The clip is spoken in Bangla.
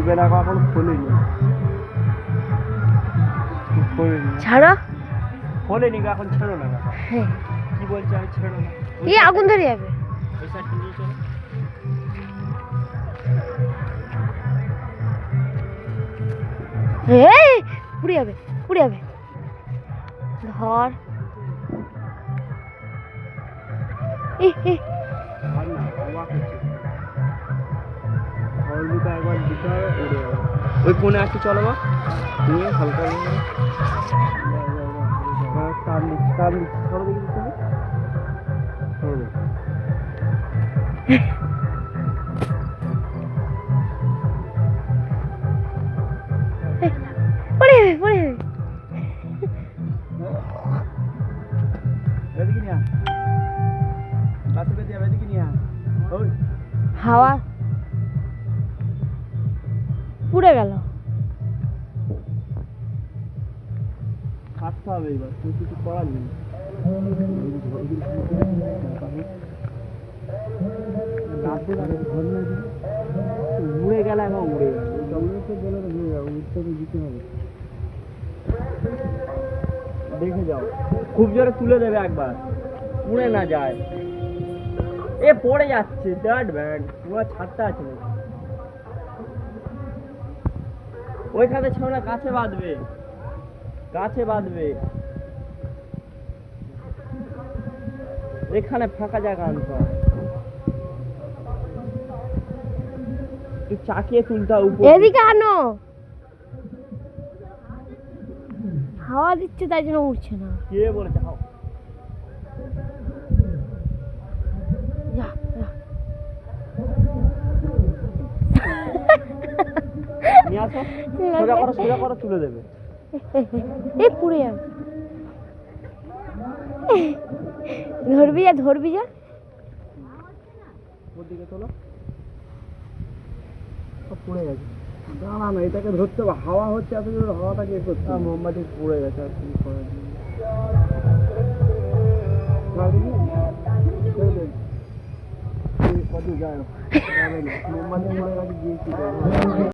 খুলবে না, এখন খোলেনি। ছাড়ো, খোলেনি, এখন ছেড়ো না। হ্যাঁ কি বলছে আমি ছেড়ো না? এই আগুন ধরে যাবে। ওই সাইড নিয়ে চলো। এই পুড়ে যাবে, পুড়ে যাবে। ধর আর না, অবাক হচ্ছে। হলদিটা একবার দিতে হবে, উড়ে যাবে। ওই কোণে আসতে চলো বা নিয়ে হালকা টান দিচ্ছি, টান দিচ্ছি। সরো দেখি তুমি, সরো দেখি। পড়ে যাবে, পড়ে যাবে। এদিকে নিয়ে কাছে পেতে যাবে, এদিকে নিয়ে ওই হাওয়া পুড়ে গেল। থাকতে হবে এবার, তুই কিছু করার নেই। উড়ে গেল, এখন উড়ে গেল। বলে তো উড়ে যাবো, উঠতে দিতে হবে। দেখে যাও, খুব জোরে তুলে দেবে একবার, উড়ে না যায়। এ পড়ে যাচ্ছে, ডাট ব্যাগ তোমার ছাড়তে আছে না। ওইখানে ছোড়া কাছে বাঁধবে, কাছে বাঁধবে। এখানে ফাঁকা জায়গা আনতে হবে। একটু চাকিয়ে তুলতে হবে উপর। এদিকে আনো, হাওয়া দিচ্ছে তাই জন্য উঠছে না। কে বলেছে হাও? যা যা। নিয়ে আসো, সোজা করো, সোজা করো, তুলে দেবে। এই পুড়ে যাবে। ধরবি যা, ধরবি যা। ওর দিকে তোলো, সব পড়ে গেছে। দাঁড়া না, এটাকে ধরতে হবে। হাওয়া হচ্ছে এত জোরে, হাওয়াটাকে এ করতে হবে। মোমবাতি পড়ে গেছে, আর কি করা যাবে? কত যায় মোমবাতি পড়ে গেছে, গিয়ে কি করবো?